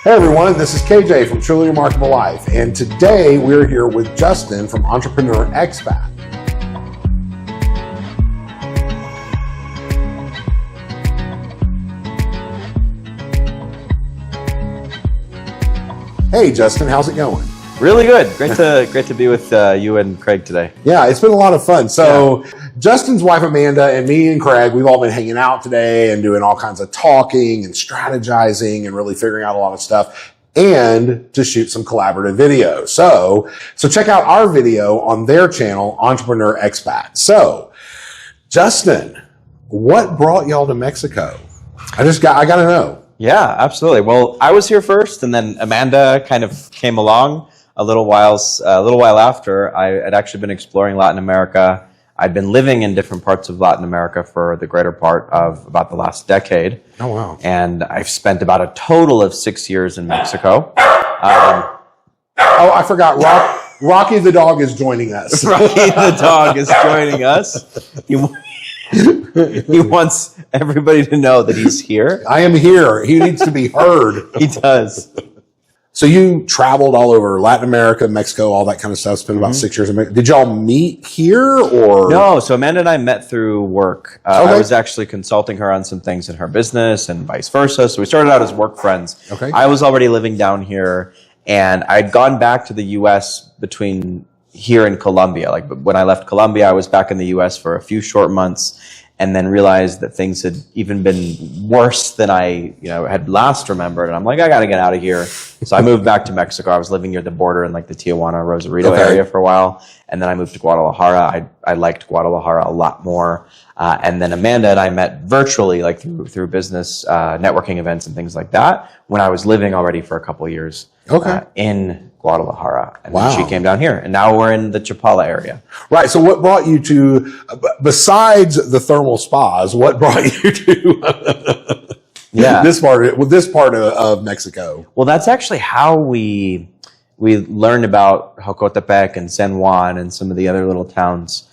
Hey everyone, this is KJ from Truly Remarkable Life, and today we're here with Justin from Entrepreneur Expat. Hey Justin, how's it going? Really good. Great to be with you and Craig today. Yeah, it's been a lot of fun. So Justin's wife Amanda and me and Craig, we've all been hanging out today and doing all kinds of talking and strategizing and really figuring out a lot of stuff and to shoot some collaborative video. So check out our video on their channel, Entrepreneur Expat. So Justin, what brought y'all to Mexico? I gotta know. Yeah, absolutely. Well, I was here first, and then Amanda kind of came along a little while after. I had actually been exploring Latin America. I'd been living in different parts of Latin America for the greater part of about the last decade. Oh, wow. And I've spent about a total of 6 years in Mexico. I forgot. Rocky the dog is joining us. Rocky the dog is joining us. He wants everybody to know that he's here. I am here. He needs to be heard. He does. So you traveled all over Latin America, Mexico, all that kind of stuff. Spent about 6 years in Mexico. Did y'all meet here or? No. So Amanda and I met through work. Okay. I was actually consulting her on some things in her business and vice versa. So we started out as work friends. Okay. I was already living down here, and I'd gone back to the U.S. between here and Colombia. Like when I left Colombia, I was back in the U.S. for a few short months, and then realized that things had even been worse than I, had last remembered. And I'm like, I got to get out of here. So I moved back to Mexico. I was living near the border in like the Tijuana, Rosarito area for a while. And then I moved to Guadalajara. I liked Guadalajara a lot more. And then Amanda and I met virtually, like through business, networking events and things like that, when I was living already for a couple of years in Guadalajara. And then she came down here, and now we're in the Chapala area. Right. So what brought you to, besides the thermal spas, what brought you to this part of Mexico? Well, that's actually how we learned about Jocotepec and San Juan and some of the other little towns.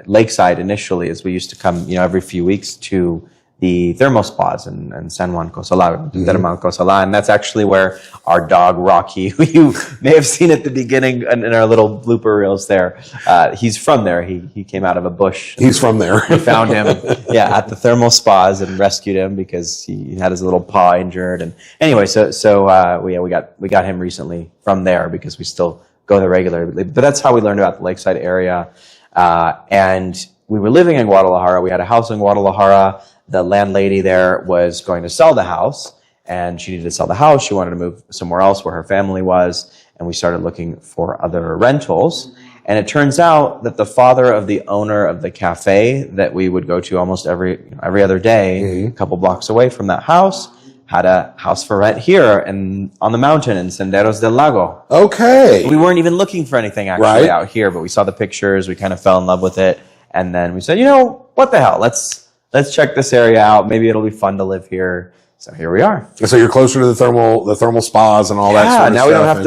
Lakeside initially, as we used to come, every few weeks to the thermal spas in San Juan Cosala, Thermal Cosala, and that's actually where our dog Rocky, who you may have seen at the beginning in our little blooper reels there, he's from there. He came out of a bush. He's from there. We found him, at the thermal spas and rescued him because he had his little paw injured. And anyway, we got him recently from there because we still go there regularly. But that's how we learned about the Lakeside area, and we were living in Guadalajara. We had a house in Guadalajara. The landlady there was going to sell the house, and she needed to sell the house. She wanted to move somewhere else where her family was, and we started looking for other rentals. And it turns out that the father of the owner of the cafe that we would go to almost every other day, a couple blocks away from that house, had a house for rent here and on the mountain in Senderos del Lago. Okay. We weren't even looking for anything actually out here, but we saw the pictures. We kind of fell in love with it, and then we said, what the hell? Let's check this area out. Maybe it'll be fun to live here. So here we are. So you're closer to the thermal spas and all that sort of stuff. Yeah, now we don't have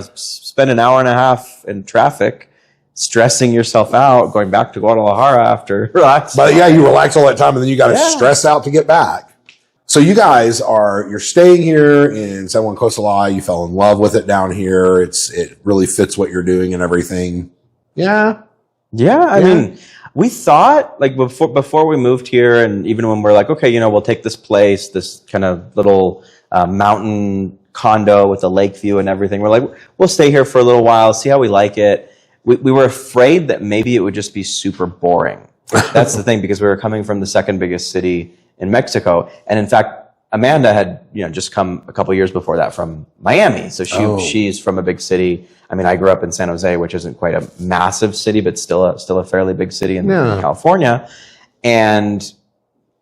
to, spend an hour and a half in traffic stressing yourself out going back to Guadalajara after relax. But you relax all that time and then you got to stress out to get back. So you guys you're staying here in San Juan Cosala. You fell in love with it down here. It really fits what you're doing and everything. Yeah. Yeah. I mean, we thought like before we moved here, and even when we're like, okay, we'll take this place, this kind of little mountain condo with a lake view and everything. We're like, we'll stay here for a little while, see how we like it. We were afraid that maybe it would just be super boring. That's the thing, because we were coming from the second biggest city in Mexico, and in fact, Amanda had just come a couple of years before that from Miami, so she's from a big city. I mean, I grew up in San Jose, which isn't quite a massive city, but still a fairly big city in California. And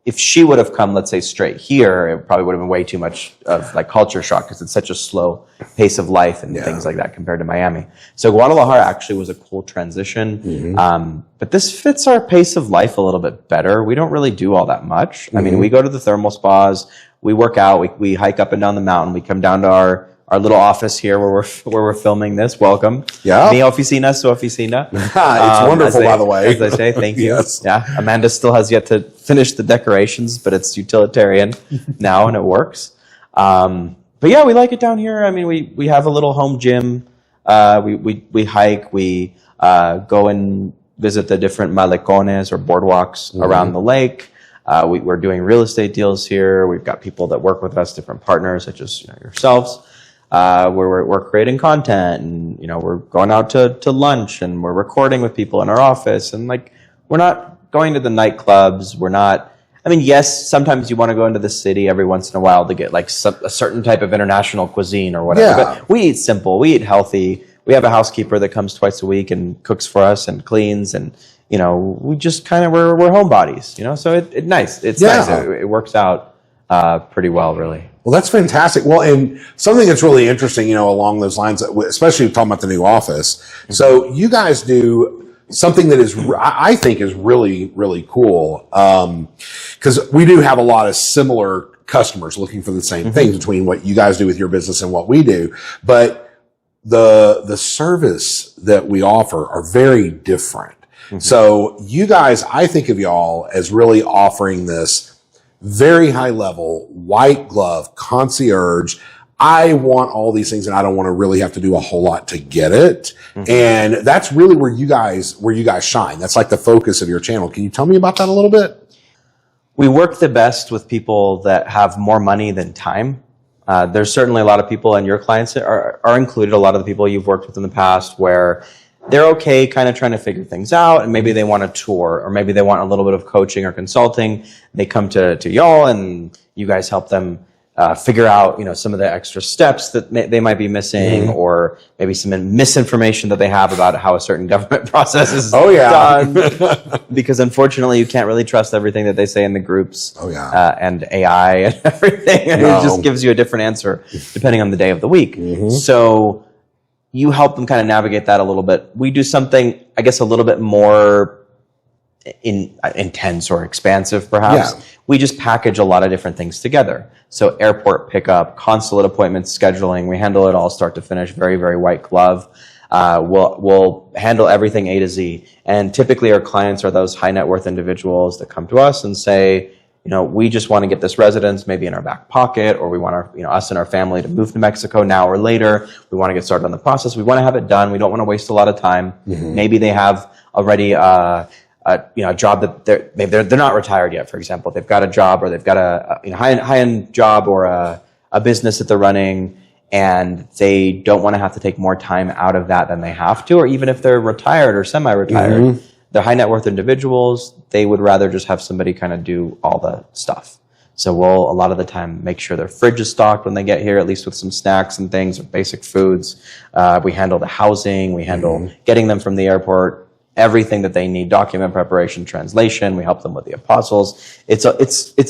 if she would have come, let's say, straight here, it probably would have been way too much of like culture shock because it's such a slow pace of life and things like that compared to Miami. So Guadalajara actually was a cool transition. But this fits our pace of life a little bit better. We don't really do all that much. I mean, we go to the thermal spas, we work out, we hike up and down the mountain, we come down to our little office here where we're filming this. Welcome. Yeah. Mi oficina, su oficina. It's wonderful, by the way. As I say, thank you. Yes. Yeah. Amanda still has yet to finish the decorations, but it's utilitarian now and it works. But yeah, we like it down here. I mean, we have a little home gym. We hike. We go and visit the different malecones or boardwalks around the lake. We're doing real estate deals here. We've got people that work with us, different partners such as yourselves. Where we're creating content, and we're going out to lunch, and we're recording with people in our office, and like we're not going to the nightclubs. We're not. I mean, yes, sometimes you want to go into the city every once in a while to get like a certain type of international cuisine or whatever. Yeah. But we eat simple. We eat healthy. We have a housekeeper that comes twice a week and cooks for us and cleans, and we just kind of we're homebodies. So it's nice. It's nice. It works out pretty well, really. Well, that's fantastic. Well, and something that's really interesting, along those lines, especially talking about the new office. So you guys do something that I think is really, really cool. Because we do have a lot of similar customers looking for the same things between what you guys do with your business and what we do. But the service that we offer are very different. So you guys, I think of y'all as really offering this very high level, white glove, concierge. I want all these things and I don't want to really have to do a whole lot to get it. And that's really where you guys shine. That's like the focus of your channel. Can you tell me about that a little bit? We work the best with people that have more money than time. There's certainly a lot of people, and your clients are included, a lot of the people you've worked with in the past, where they're okay kind of trying to figure things out, and maybe they want a tour, or maybe they want a little bit of coaching or consulting. They come to y'all, and you guys help them figure out some of the extra steps that they might be missing, or maybe some misinformation that they have about how a certain government process is done. Because unfortunately, you can't really trust everything that they say in the groups. And AI and everything. And it just gives you a different answer depending on the day of the week. So you help them kind of navigate that a little bit. We do something, I guess, a little bit more intense or expansive, perhaps. We just package a lot of different things together. So airport pickup, consulate appointments, scheduling, we handle it all start to finish, very, very white glove. We'll handle everything A to Z. And typically our clients are those high net worth individuals that come to us and say, we just want to get this residence maybe in our back pocket, or we want our, us and our family to move to Mexico now or later. We want to get started on the process. We want to have it done. We don't want to waste a lot of time. Maybe they have already a job that they're not retired yet. For example, they've got a job, or they've got a high-end job, or a business that they're running, and they don't want to have to take more time out of that than they have to. Or even if they're retired or semi-retired, they're high net worth individuals. They would rather just have somebody kind of do all the stuff. So we'll a lot of the time make sure their fridge is stocked when they get here, at least with some snacks and things, or basic foods. We handle the housing. We handle getting them from the airport. Everything that they need, document preparation, translation. We help them with the apostles. It's a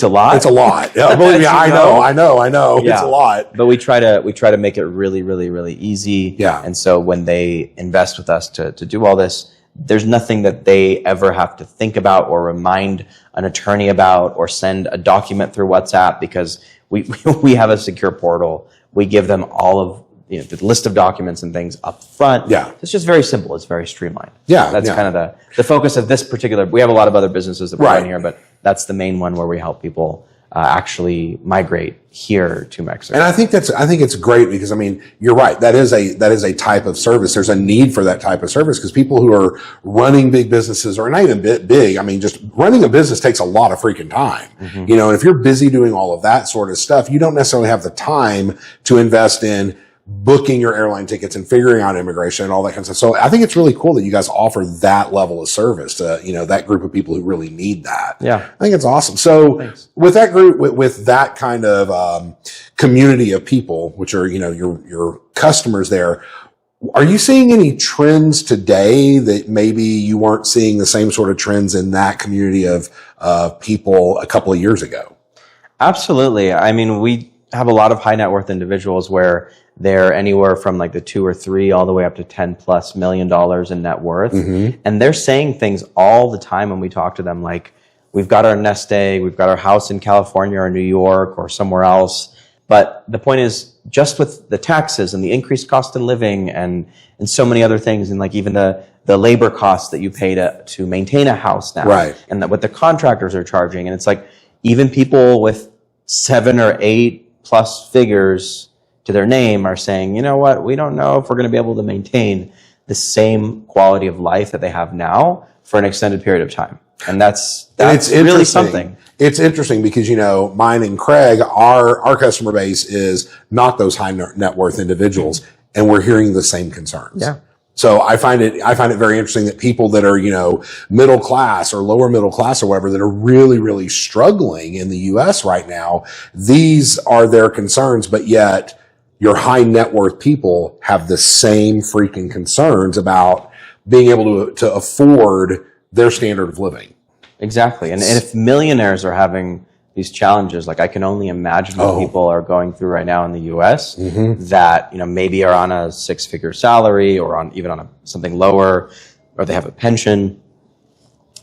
lot. It's a lot. Yeah, believe me, I know. Yeah. It's a lot. But we try to make it really, really, really easy. Yeah. And so when they invest with us to do all this, there's nothing that they ever have to think about or remind an attorney about or send a document through WhatsApp, because we have a secure portal. We give them all of the list of documents and things up front. Yeah. It's just very simple. It's very streamlined. Yeah. That's kind of the focus of this particular. We have a lot of other businesses that we're in here, but that's the main one where we help people actually migrate here to Mexico. And I think it's great, because you're right. That is a type of service. There's a need for that type of service, because people who are running big businesses, or not even big, just running a business takes a lot of freaking time. And if you're busy doing all of that sort of stuff, you don't necessarily have the time to invest in booking your airline tickets and figuring out immigration and all that kind of stuff. So I think it's really cool that you guys offer that level of service to, that group of people who really need that. Yeah. I think it's awesome. So with that group, with that kind of, community of people, which are, your customers there, are you seeing any trends today that maybe you weren't seeing the same sort of trends in that community of people a couple of years ago? Absolutely. We have a lot of high net worth individuals where they're anywhere from like the 2 or 3 all the way up to $10+ million in net worth. And they're saying things all the time when we talk to them, like, we've got our nest egg, we've got our house in California or New York or somewhere else. But the point is, just with the taxes and the increased cost in living and so many other things, and like even the labor costs that you pay to maintain a house now, and that what the contractors are charging. And it's like, even people with 7 or 8+ figures to their name are saying, you know what, we don't know if we're going to be able to maintain the same quality of life that they have now for an extended period of time. And that's it's really something. It's interesting because, mine and Craig, our customer base is not those high net worth individuals, and we're hearing the same concerns. Yeah. So I find it very interesting that people that are, middle class or lower middle class or whatever that are really, really struggling in the US right now, these are their concerns, but yet your high net worth people have the same freaking concerns about being able to afford their standard of living. Exactly. And if millionaires are having these challenges, like I can only imagine what people are going through right now in the US that, maybe are on a 6-figure salary or even on something lower, or they have a pension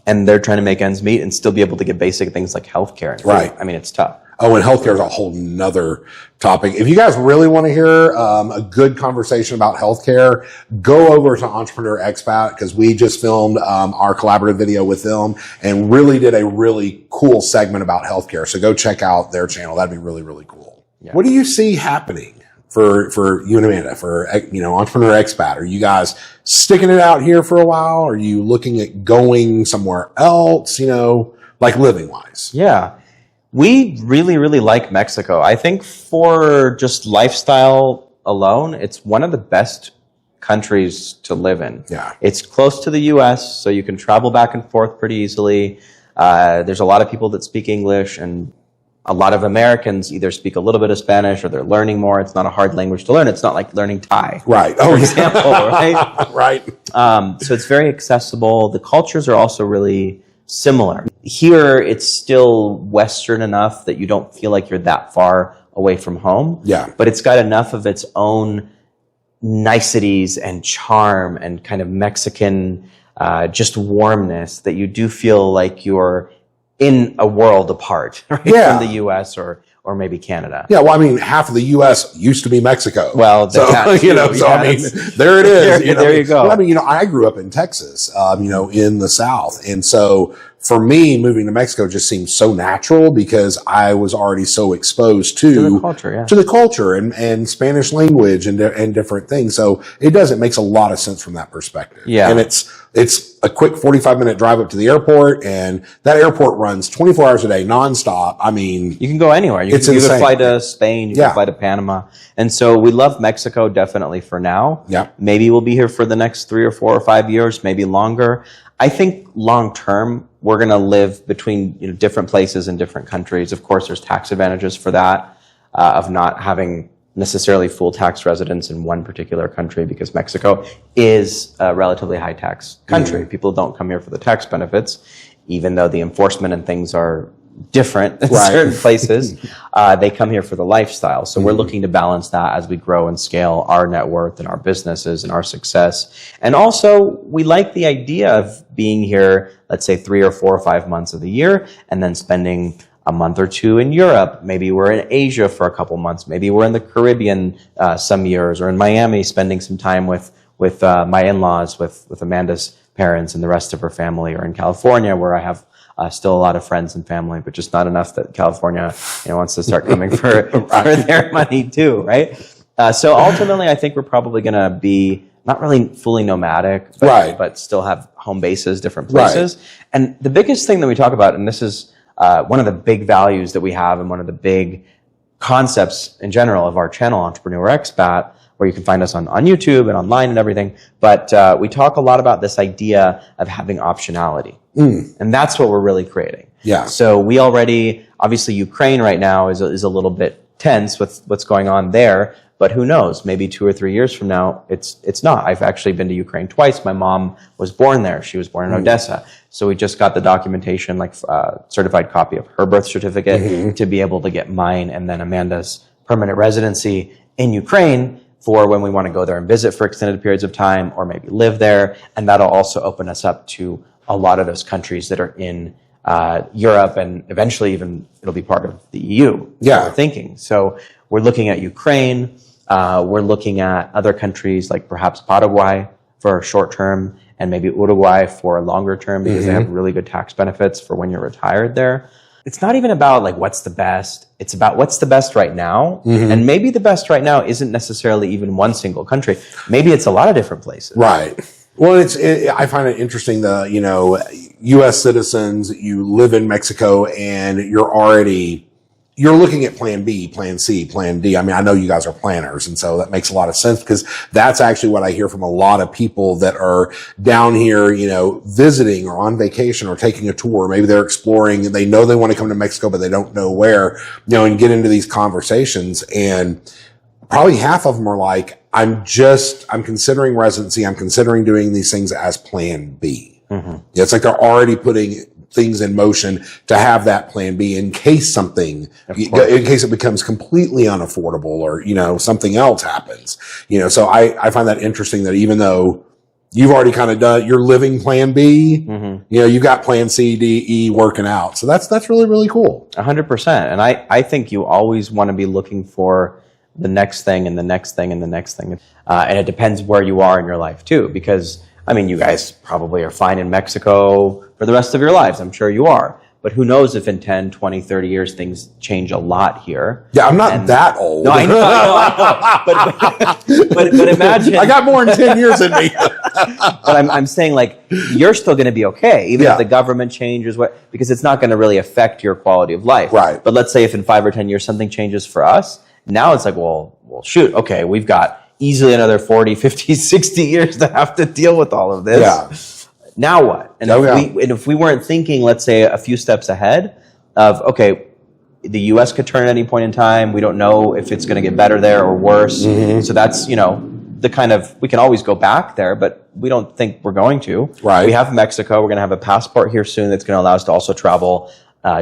and they're trying to make ends meet and still be able to get basic things like healthcare. Right. I mean, it's tough. Oh, and healthcare is a whole nother topic. If you guys really want to hear a good conversation about healthcare, go over to Entrepreneur Expat, because we just filmed our collaborative video with them and really did a really cool segment about healthcare. So go check out their channel. That'd be really, really cool. Yeah. What do you see happening for you and Amanda, for Entrepreneur Expat? Are you guys sticking it out here for a while? Are you looking at going somewhere else, like living wise? Yeah. We really, really like Mexico. I think for just lifestyle alone, it's one of the best countries to live in. Yeah. It's close to the US, so you can travel back and forth pretty easily. There's a lot of people that speak English, and a lot of Americans either speak a little bit of Spanish or they're learning more. It's not a hard language to learn. It's not like learning Thai. Right. For example, right? Right. So it's very accessible. The cultures are also really similar. Here, it's still Western enough that you don't feel like you're that far away from home. Yeah. But it's got enough of its own niceties and charm and kind of Mexican just warmness that you do feel like you're in a world apart, right? Yeah. From the US or maybe Canada. Yeah, well, I mean, half of the U.S. used to be Mexico. Well, so, I mean, there it is. There you go. Well, I mean, I grew up in Texas, in the South. And so for me, moving to Mexico just seemed so natural because I was already so exposed to the culture, yeah. To the culture and Spanish language and different things. So it makes a lot of sense from that perspective. Yeah. And it's a quick 45-minute drive up to the airport, and that airport runs 24 hours a day, nonstop. I mean, you can go anywhere. You can fly to Spain, you can fly to Panama. And so we love Mexico definitely for now. Yeah. Maybe we'll be here for the next 3 or 4 or 5 years, maybe longer. I think long term, we're going to live between different places in different countries. Of course, there's tax advantages for that, of not having necessarily full tax residence in one particular country, because Mexico is a relatively high tax country. Mm-hmm. People don't come here for the tax benefits, even though the enforcement and things are different in certain places. They come here for the lifestyle. So we're looking to balance that as we grow and scale our net worth and our businesses and our success. And also, we like the idea of being here, let's say 3 or 4 or 5 months of the year, and then spending a month or two in Europe. Maybe we're in Asia for a couple months. Maybe we're in the Caribbean some years, or in Miami spending some time with my in-laws, with Amanda's parents and the rest of her family, or in California where I have still a lot of friends and family, but just not enough that California wants to start coming for their money too, right? So ultimately, I think we're probably going to be not really fully nomadic, but still have home bases, different places. Right. And the biggest thing that we talk about, and this is one of the big values that we have, and one of the big concepts in general of our channel, Entrepreneur Expat, where you can find us on YouTube and online and everything. But we talk a lot about this idea of having optionality. And that's what we're really creating. Yeah. So we already, obviously Ukraine right now is a little bit tense with what's going on there. But who knows? Maybe 2 or 3 years from now, it's not. I've actually been to Ukraine twice. My mom was born there. She was born in Odessa. So we just got the documentation, like certified copy of her birth certificate, to be able to get mine and then Amanda's permanent residency in Ukraine for when we want to go there and visit for extended periods of time, or maybe live there. And that'll also open us up to a lot of those countries that are in Europe, and eventually even it'll be part of the EU. Yeah. We're thinking. So we're looking at Ukraine. We're looking at other countries like perhaps Paraguay for short term, and maybe Uruguay for longer term, because they have really good tax benefits for when you're retired there. It's not even about like what's the best. it's about what's the best right now. And maybe the best right now isn't necessarily even one single country. Maybe it's a lot of different places. Right. Well, I find it interesting that, you know, U.S. citizens, you live in Mexico and you're looking at plan B, plan C, plan D. I mean, I know you guys are planners, and so that makes a lot of sense because that's actually what I hear from a lot of people that are down here, you know, visiting or on vacation or taking a tour. Maybe they're exploring and they know they want to come to Mexico, but they don't know where, you know, and get into these conversations. And probably half of them are like, I'm considering residency. I'm considering doing these things as plan B. It's like they're already putting things in motion to have that plan B in case in case it becomes completely unaffordable or, you know, something else happens, you know. So I find that interesting that even though you've already kind of done your living plan B, you know, you've got plan C, D, E working out. So that's really, really cool. 100%. And I think you always want to be looking for the next thing and the next thing and the next thing. And it depends where you are in your life too, because I mean, you guys probably are fine in Mexico for the rest of your lives. I'm sure you are. But who knows if in 10, 20, 30 years, things change a lot here. Yeah, I'm not that old. No, I know. But imagine. I got more than 10 years in me. But I'm saying, like, you're still going to be okay, even if the government changes, because it's not going to really affect your quality of life. Right. But let's say if in 5 or 10 years something changes for us, now it's like, well, shoot, okay, we've got easily another 40, 50, 60 years to have to deal with all of this. Yeah. Now what? And if we weren't thinking, let's say, a few steps ahead of, okay, the U.S. could turn at any point in time. We don't know if it's going to get better there or worse. So that's, you know, the kind of, we can always go back there, but we don't think we're going to. Right. We have Mexico. We're going to have a passport here soon that's going to allow us to also travel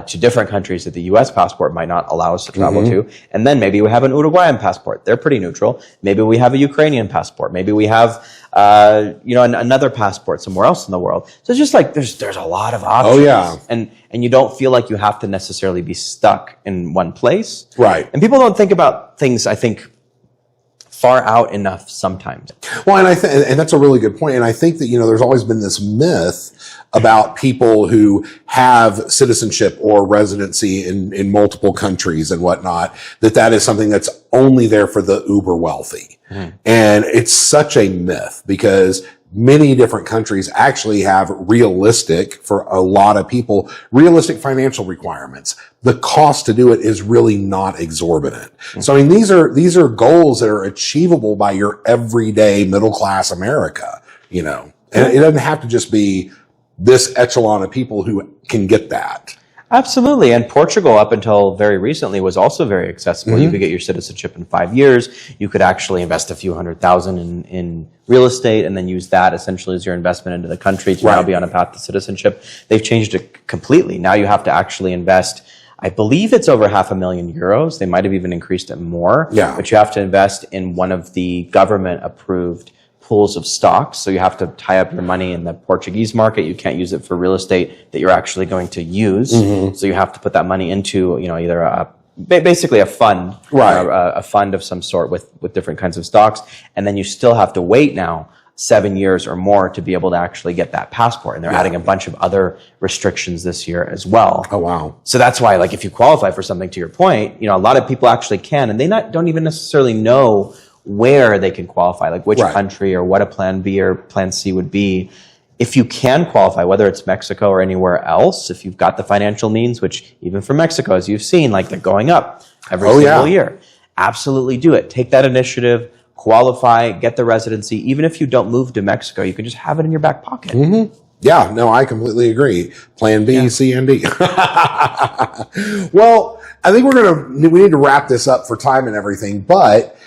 to different countries that the U.S. passport might not allow us to travel to. And then maybe we have an Uruguayan passport. They're pretty neutral. Maybe we have a Ukrainian passport. Maybe we have, you know, another passport somewhere else in the world. So it's just like there's a lot of options. Oh, yeah. And you don't feel like you have to necessarily be stuck in one place. Right. And people don't think about things, I think, far out enough sometimes. Well, and that's a really good point. And I think that, you know, there's always been this myth about people who have citizenship or residency in multiple countries and whatnot, that is something that's only there for the uber wealthy. And it's such a myth because many different countries actually have for a lot of people, realistic financial requirements. The cost to do it is really not exorbitant. So, I mean, these are goals that are achievable by your everyday middle class America, you know, and it doesn't have to just be this echelon of people who can get that. Absolutely. And Portugal, up until very recently, was also very accessible. You could get your citizenship in 5 years. You could actually invest a few $100,000 in real estate and then use that essentially as your investment into the country to now be on a path to citizenship. They've changed it completely. Now you have to actually invest, I believe it's over €500,000. They might have even increased it more. Yeah. But you have to invest in one of the government-approved pools of stocks. So you have to tie up your money in the Portuguese market. You can't use it for real estate that you're actually going to use. So you have to put that money into, you know, either basically a fund, a fund of some sort with different kinds of stocks. And then you still have to wait now 7 years or more to be able to actually get that passport. And they're adding a bunch of other restrictions this year as well. Oh, wow. So that's why, like, if you qualify for something, to your point, you know, a lot of people actually can, and they don't even necessarily know where they can qualify, like which country or what a plan B or plan C would be. If you can qualify, whether it's Mexico or anywhere else, if you've got the financial means, which even for Mexico, as you've seen, like they're going up every single year, absolutely do it. Take that initiative, qualify, get the residency. Even if you don't move to Mexico, you can just have it in your back pocket. Yeah, no, I completely agree. Plan B, C, and D. Well, I think we need to wrap this up for time and everything, but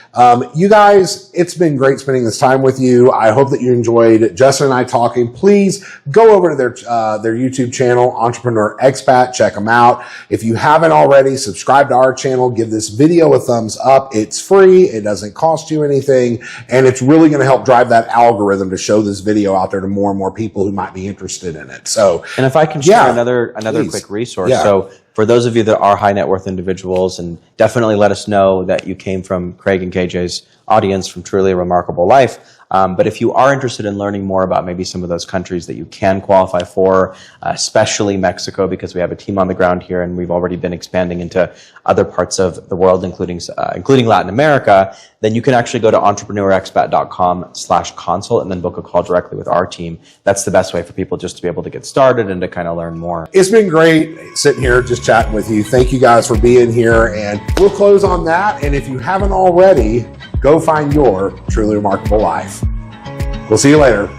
you guys, it's been great spending this time with you. I hope that you enjoyed Justin and I talking. Please go over to their YouTube channel, Entrepreneur Expat. Check them out. If you haven't already, subscribe to our channel. Give this video a thumbs up. It's free. It doesn't cost you anything. And it's really going to help drive that algorithm to show this video out there to more and more people who might be interested in it. So, and if I can share another quick resource. So for those of you that are high net worth individuals, and definitely let us know that you came from Craig and KJ's audience from Truly a Remarkable Life, But if you are interested in learning more about maybe some of those countries that you can qualify for, especially Mexico, because we have a team on the ground here and we've already been expanding into other parts of the world, including Latin America, then you can actually go to entrepreneurexpat.com/consult and then book a call directly with our team. That's the best way for people just to be able to get started and to kind of learn more. It's been great sitting here just chatting with you. Thank you guys for being here, and we'll close on that. And if you haven't already, go find your truly remarkable life. We'll see you later.